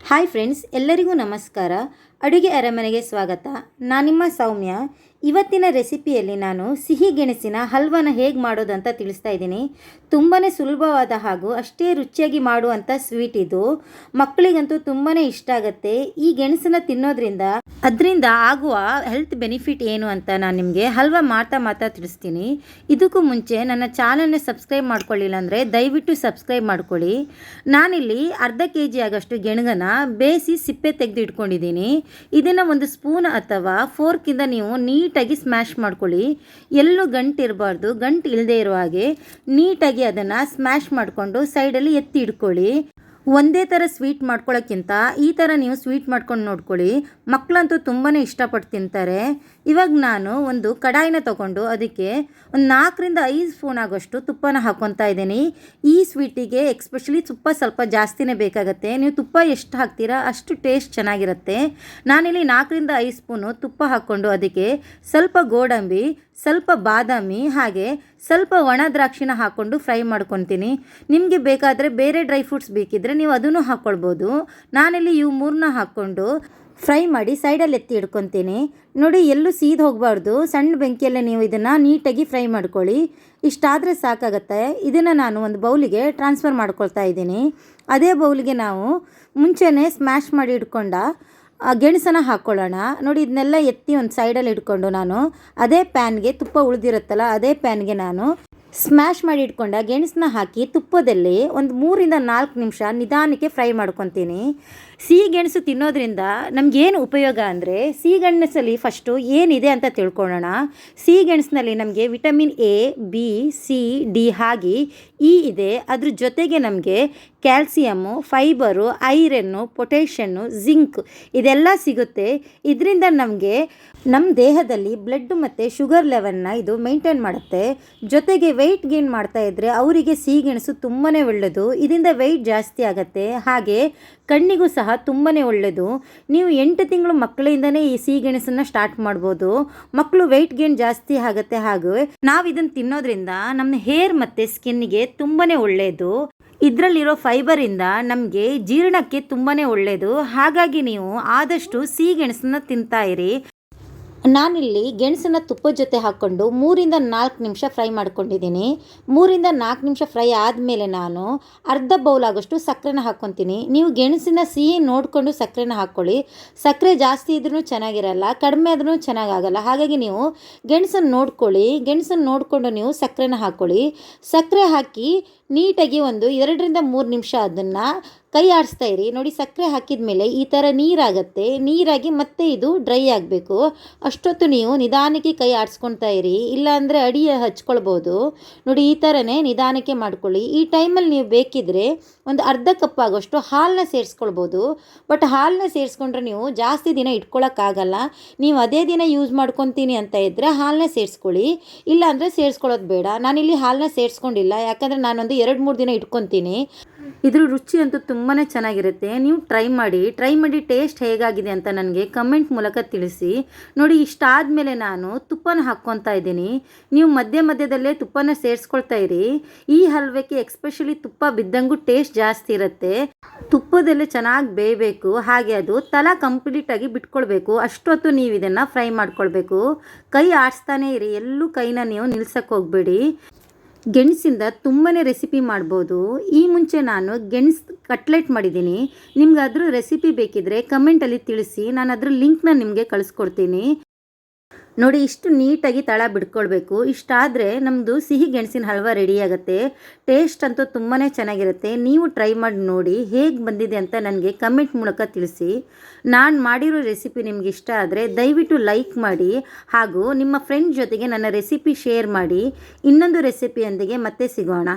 Hi friends, ಎಲ್ಲರಿಗೂ ನಮಸ್ಕಾರ. ಅಡುಗೆ ಅರಮನೆಗೆ ಸ್ವಾಗತ. ನಾನು ನಿಮ್ಮ ಸೌಮ್ಯ. ಇವತ್ತಿನ ರೆಸಿಪಿಯಲ್ಲಿ ನಾನು ಸಿಹಿ ಗೆಣಸಿನ ಹಲ್ವಾನ ಹೇಗೆ ಮಾಡೋದು ಅಂತ ತಿಳಿಸ್ತಾ ಇದ್ದೀನಿ. ತುಂಬಾ ಸುಲಭವಾದ ಹಾಗೂ ಅಷ್ಟೇ ರುಚಿಯಾಗಿ ಮಾಡುವಂಥ ಸ್ವೀಟ್ ಇದು. ಮಕ್ಕಳಿಗಂತೂ ತುಂಬಾ ಇಷ್ಟ ಆಗುತ್ತೆ. ಈ ಗೆಣಸನ್ನು ತಿನ್ನೋದ್ರಿಂದ ಅದರಿಂದ ಆಗುವ ಹೆಲ್ತ್ ಬೆನಿಫಿಟ್ ಏನು ಅಂತ ನಾನು ನಿಮಗೆ ಹಲ್ವಾ ಮಾಡ್ತಾ ತಿಳಿಸ್ತೀನಿ. ಇದಕ್ಕೂ ಮುಂಚೆ ನನ್ನ ಚಾನಲ್ನ ಸಬ್ಸ್ಕ್ರೈಬ್ ಮಾಡ್ಕೊಳ್ಳಿಲ್ಲ ಅಂದರೆ ದಯವಿಟ್ಟು ಸಬ್ಸ್ಕ್ರೈಬ್ ಮಾಡ್ಕೊಳ್ಳಿ. ನಾನಿಲ್ಲಿ ಅರ್ಧ kg ಆಗಷ್ಟು ಗೆಣಗನ ಬೇಯಿಸಿ ಸಿಪ್ಪೆ ತೆಗೆದು ಇಟ್ಕೊಂಡಿದ್ದೀನಿ. ಇದನ್ನು ಒಂದು ಸ್ಪೂನ್ ಅಥವಾ ಫೋರ್ಕಿಂದ ನೀವು ನೀಟಾಗಿ ಸ್ಮ್ಯಾಶ್ ಮಾಡ್ಕೊಳ್ಳಿ. ಎಲ್ಲೂ ಗಂಟು ಇರಬಾರ್ದು. ಗಂಟು ಇಲ್ಲದೆ ಇರೋ ಹಾಗೆ ನೀಟಾಗಿ ಅದನ್ನು ಸ್ಮ್ಯಾಶ್ ಮಾಡಿಕೊಂಡು ಸೈಡಲ್ಲಿ ಎತ್ತಿ ಇಟ್ಕೊಳ್ಳಿ. ಒಂದೇ ಥರ ಸ್ವೀಟ್ ಮಾಡ್ಕೊಳ್ಳೋಕ್ಕಿಂತ ಈ ಥರ ನೀವು ಸ್ವೀಟ್ ಮಾಡ್ಕೊಂಡು ನೋಡ್ಕೊಳ್ಳಿ. ಮಕ್ಕಳಂತೂ ತುಂಬಾ ಇಷ್ಟಪಟ್ಟು ತಿಂತಾರೆ. ಇವಾಗ ನಾನು ಒಂದು ಕಡಾಯಿನ ತೊಗೊಂಡು ಅದಕ್ಕೆ ಒಂದು 4-5 ಸ್ಪೂನ್ ಆಗೋಷ್ಟು ತುಪ್ಪನ ಹಾಕ್ಕೊತಾ ಇದ್ದೀನಿ. ಈ ಸ್ವೀಟಿಗೆ ಎಕ್ಸ್ಪೆಷಲಿ ತುಪ್ಪ ಸ್ವಲ್ಪ ಜಾಸ್ತಿನೇ ಬೇಕಾಗುತ್ತೆ. ನೀವು ತುಪ್ಪ ಎಷ್ಟು ಹಾಕ್ತೀರಾ ಅಷ್ಟು ಟೇಸ್ಟ್ ಚೆನ್ನಾಗಿರುತ್ತೆ. ನಾನಿಲ್ಲಿ 4-5 ಸ್ಪೂನು ತುಪ್ಪ ಹಾಕ್ಕೊಂಡು ಅದಕ್ಕೆ ಸ್ವಲ್ಪ ಗೋಡಂಬಿ, ಸ್ವಲ್ಪ ಬಾದಾಮಿ ಹಾಗೆ ಸ್ವಲ್ಪ ಒಣ ದ್ರಾಕ್ಷಿನ ಹಾಕ್ಕೊಂಡು ಫ್ರೈ ಮಾಡ್ಕೊತೀನಿ. ನಿಮಗೆ ಬೇಕಾದರೆ ಬೇರೆ ಡ್ರೈ ಫ್ರೂಟ್ಸ್ ಬೇಕಿದ್ದರೆ ನೀವು ಅದನ್ನು ಹಾಕ್ಕೊಳ್ಬೋದು. ನಾನಿಲ್ಲಿ ಇವು 3ನ ಹಾಕ್ಕೊಂಡು ಫ್ರೈ ಮಾಡಿ ಸೈಡಲ್ಲಿ ಎತ್ತಿ ಇಡ್ಕೊತೀನಿ. ನೋಡಿ, ಎಲ್ಲೂ ಸೀದು ಹೋಗಬಾರ್ದು. ಸಣ್ಣ ಬೆಂಕಿಯಲ್ಲೇ ನೀವು ಇದನ್ನು ನೀಟಾಗಿ ಫ್ರೈ ಮಾಡ್ಕೊಳ್ಳಿ. ಇಷ್ಟಾದರೆ ಸಾಕಾಗತ್ತೆ. ಇದನ್ನು ನಾನು ಒಂದು ಬೌಲಿಗೆ ಟ್ರಾನ್ಸ್ಫರ್ ಮಾಡ್ಕೊಳ್ತಾ ಇದ್ದೀನಿ. ಅದೇ ಬೌಲಿಗೆ ನಾವು ಮುಂಚೆನೇ ಸ್ಮ್ಯಾಶ್ ಮಾಡಿ ಇಟ್ಕೊಂಡ ಗೆಣಸನ್ನು ಹಾಕ್ಕೊಳ್ಳೋಣ. ನೋಡಿ, ಇದನ್ನೆಲ್ಲ ಎತ್ತಿ ಒಂದು ಸೈಡಲ್ಲಿ ಇಟ್ಕೊಂಡು ನಾನು ಅದೇ ಪ್ಯಾನ್ಗೆ ತುಪ್ಪ ಉಳಿದಿರುತ್ತಲ್ಲ ಅದೇ ಪ್ಯಾನ್ಗೆ ನಾನು ಸ್ಮ್ಯಾಶ್ ಮಾಡಿ ಇಟ್ಕೊಂಡ ಗೆಣಸನ್ನ ಹಾಕಿ ತುಪ್ಪದಲ್ಲಿ ಒಂದು 3-4 ನಿಮಿಷ ನಿಧಾನಕ್ಕೆ ಫ್ರೈ ಮಾಡ್ಕೊತೀನಿ. ಸಿಹಿ ಗೆಣಸು ತಿನ್ನೋದ್ರಿಂದ ನಮಗೇನು ಉಪಯೋಗ ಅಂದರೆ, ಸಿಹಿ ಗೆಣಸಲ್ಲಿ ಫಸ್ಟು ಏನಿದೆ ಅಂತ ತಿಳ್ಕೊಳ್ಳೋಣ. ಸಿಹಿ ಗೆಣಸಿನಲ್ಲಿ ನಮಗೆ vitamin A, B, C, D ಹಾಗೆ ಇ ಇದೆ. ಅದ್ರ ಜೊತೆಗೆ ನಮಗೆ ಕ್ಯಾಲ್ಸಿಯಮ್ಮು, ಫೈಬರು, ಐರನ್ನು, ಪೊಟ್ಯಾಷಿಯನ್ನು, ಜಿಂಕ್ ಇದೆಲ್ಲ ಸಿಗುತ್ತೆ. ಇದರಿಂದ ನಮಗೆ ನಮ್ಮ ದೇಹದಲ್ಲಿ ಬ್ಲಡ್ ಮತ್ತು ಶುಗರ್ ಲೆವೆಲ್ನ ಇದು ಮೇಂಟೈನ್ ಮಾಡುತ್ತೆ. ಜೊತೆಗೆ ವೆಯ್ಟ್ ಗೇನ್ ಮಾಡ್ತಾಯಿದ್ರೆ ಅವರಿಗೆ ಸಿಹಿಗೆಣಸು ತುಂಬಾ ಒಳ್ಳೆಯದು. ಇದರಿಂದ ವೆಯ್ಟ್ ಜಾಸ್ತಿ ಆಗುತ್ತೆ. ಹಾಗೆ ಕಣ್ಣಿಗೂ ಸಹ ತುಂಬಾ ಒಳ್ಳೆಯದು. ನೀವು 8 ತಿಂಗಳು ಮಕ್ಕಳಿಂದನೇ ಈ ಸಿಹಿಗೆಣಸನ್ನು ಸ್ಟಾರ್ಟ್ ಮಾಡ್ಬೋದು. ಮಕ್ಕಳು ವೆಯ್ಟ್ ಗೇನ್ ಜಾಸ್ತಿ ಆಗುತ್ತೆ. ಹಾಗೂ ನಾವು ಇದನ್ನು ತಿನ್ನೋದ್ರಿಂದ ನಮ್ಮ ಹೇರ್ ಮತ್ತು ಸ್ಕಿನ್ನಿಗೆ ತುಂಬಾ ಒಳ್ಳೆಯದು. ಇದರಲ್ಲಿರೋ ಫೈಬರಿಂದ ನಮಗೆ ಜೀರ್ಣಕ್ಕೆ ತುಂಬಾ ಒಳ್ಳೆಯದು. ಹಾಗಾಗಿ ನೀವು ಆದಷ್ಟು ಸಿಹಿಗೆಣಸನ್ನು ತಿಂತಾಯಿರಿ. ನಾನಿಲ್ಲಿ ಗೆಣಸನ್ನು ತುಪ್ಪದ ಜೊತೆ ಹಾಕ್ಕೊಂಡು 3-4 ನಿಮಿಷ ಫ್ರೈ ಮಾಡ್ಕೊಂಡಿದ್ದೀನಿ. 3-4 ನಿಮಿಷ ಫ್ರೈ ಆದಮೇಲೆ ನಾನು ಅರ್ಧ ಬೌಲ್ ಆಗೋಷ್ಟು ಸಕ್ಕರೆನ ಹಾಕ್ಕೊತೀನಿ. ನೀವು ಗೆಣಸಿನ ಸಿಹಿ ನೋಡಿಕೊಂಡು ಸಕ್ಕರೆನ ಹಾಕ್ಕೊಳ್ಳಿ. ಸಕ್ಕರೆ ಜಾಸ್ತಿ ಇದ್ರೂ ಚೆನ್ನಾಗಿರಲ್ಲ, ಕಡಿಮೆ ಆದ್ರೂ ಚೆನ್ನಾಗಾಗಲ್ಲ. ಹಾಗಾಗಿ ನೀವು ಗೆಣಸನ್ನು ನೋಡ್ಕೊಳ್ಳಿ. ಗೆಣಸನ್ನು ನೋಡಿಕೊಂಡು ನೀವು ಸಕ್ಕರೆನ ಹಾಕ್ಕೊಳ್ಳಿ. ಸಕ್ಕರೆ ಹಾಕಿ ನೀಟಾಗಿ ಒಂದು 2-3 ನಿಮಿಷ ಅದನ್ನು ಕೈ ಆಡಿಸ್ತಾ ಇರಿ. ನೋಡಿ, ಸಕ್ಕರೆ ಹಾಕಿದ ಮೇಲೆ ಈ ಥರ ನೀರಾಗತ್ತೆ. ನೀರಾಗಿ ಮತ್ತೆ ಇದು ಡ್ರೈ ಆಗಬೇಕು. ಅಷ್ಟೊತ್ತು ನೀವು ನಿಧಾನಕ್ಕೆ ಕೈ ಆಡಿಸ್ಕೊಳ್ತಾ ಇರಿ, ಇಲ್ಲಾಂದರೆ ಅಡಿ ಹಚ್ಕೊಳ್ಬೋದು. ನೋಡಿ, ಈ ಥರನೇ ನಿಧಾನಕ್ಕೆ ಮಾಡ್ಕೊಳ್ಳಿ. ಈ ಟೈಮಲ್ಲಿ ನೀವು ಬೇಕಿದ್ದರೆ ಒಂದು ಅರ್ಧ ಕಪ್ ಆಗೋಷ್ಟು ಹಾಲನ್ನ ಸೇರಿಸ್ಕೊಳ್ಬೋದು. ಬಟ್ ಹಾಲನ್ನ ಸೇರಿಸ್ಕೊಂಡ್ರೆ ನೀವು ಜಾಸ್ತಿ ದಿನ ಇಟ್ಕೊಳ್ಳೋಕ್ಕಾಗಲ್ಲ. ನೀವು ಅದೇ ದಿನ ಯೂಸ್ ಮಾಡ್ಕೊತೀನಿ ಅಂತ ಇದ್ದರೆ ಹಾಲನ್ನ ಸೇರಿಸ್ಕೊಳ್ಳಿ, ಇಲ್ಲಾಂದರೆ ಸೇರಿಸ್ಕೊಳ್ಳೋದು ಬೇಡ. ನಾನಿಲ್ಲಿ ಹಾಲನ್ನ ಸೇರಿಸ್ಕೊಂಡಿಲ್ಲ, ಯಾಕಂದರೆ ನಾನೊಂದು 2-3 ದಿನ ಇಟ್ಕೊತೀನಿ. ಇದ್ರ ರುಚಿ ಅಂತೂ ತುಂಬಾ ಚೆನ್ನಾಗಿರುತ್ತೆ. ನೀವು ಟ್ರೈ ಮಾಡಿ ಟೇಸ್ಟ್ ಹೇಗಾಗಿದೆ ಅಂತ ನನಗೆ ಕಮೆಂಟ್ ಮೂಲಕ ತಿಳಿಸಿ. ನೋಡಿ, ಇಷ್ಟಾದಮೇಲೆ ನಾನು ತುಪ್ಪನ ಹಾಕ್ಕೊತಾ ಇದ್ದೀನಿ. ನೀವು ಮಧ್ಯದಲ್ಲೇ ತುಪ್ಪನ ಸೇರಿಸ್ಕೊಳ್ತಾ ಇರಿ. ಈ ಹಲ್ವಕ್ಕೆ ಎಕ್ಸ್ಪೆಷಲಿ ತುಪ್ಪ ಬಿದ್ದಂಗೂ ಟೇಸ್ಟ್ ಜಾಸ್ತಿ ಇರುತ್ತೆ. ತುಪ್ಪದಲ್ಲೇ ಚೆನ್ನಾಗಿ ಬೇಯಬೇಕು. ಹಾಗೆ ಅದು ತಲ ಕಂಪ್ಲೀಟಾಗಿ ಬಿಟ್ಕೊಳ್ಬೇಕು. ಅಷ್ಟೊತ್ತು ನೀವು ಇದನ್ನು ಫ್ರೈ ಮಾಡ್ಕೊಳ್ಬೇಕು. ಕೈ ಆಡಿಸ್ತಾನೆ ಇರಿ, ಎಲ್ಲೂ ಕೈನ ನೀವು ನಿಲ್ಸಕ್ಕೆ ಹೋಗಬೇಡಿ. ಗೆಣಸಿಂದ ತುಂಬಾ ರೆಸಿಪಿ ಮಾಡ್ಬೋದು. ಈ ಮುಂಚೆ ನಾನು ಗೆಣಸು ಕಟ್ಲೆಟ್ ಮಾಡಿದ್ದೀನಿ. ನಿಮ್ಗೆ ಅದ್ರ ರೆಸಿಪಿ ಬೇಕಿದ್ದರೆ ಕಮೆಂಟಲ್ಲಿ ತಿಳಿಸಿ, ನಾನು ಅದ್ರ ಲಿಂಕ್ನ ನಿಮಗೆ ಕಳಿಸ್ಕೊಡ್ತೀನಿ. ನೋಡಿ, ಇಷ್ಟು ನೀಟಾಗಿ ತಳ ಬಿಡ್ಕೊಳ್ಬೇಕು. ಇಷ್ಟಾದರೆ ನಮ್ಮದು ಸಿಹಿ ಗೆಣಸಿನ ಹಲ್ವ ರೆಡಿ ಆಗುತ್ತೆ. ಟೇಸ್ಟ್ ಅಂತೂ ತುಂಬಾ ಚೆನ್ನಾಗಿರುತ್ತೆ. ನೀವು ಟ್ರೈ ಮಾಡಿ ನೋಡಿ ಹೇಗೆ ಬಂದಿದೆ ಅಂತ ನನಗೆ ಕಮೆಂಟ್ ಮೂಲಕ ತಿಳಿಸಿ. ನಾನು ಮಾಡಿರೋ ರೆಸಿಪಿ ನಿಮ್ಗೆ ಇಷ್ಟ ಆದರೆ ದಯವಿಟ್ಟು ಲೈಕ್ ಮಾಡಿ, ಹಾಗೂ ನಿಮ್ಮ ಫ್ರೆಂಡ್ ಜೊತೆಗೆ ನನ್ನ ರೆಸಿಪಿ ಶೇರ್ ಮಾಡಿ. ಇನ್ನೊಂದು ರೆಸಿಪಿಯೊಂದಿಗೆ ಮತ್ತೆ ಸಿಗೋಣ.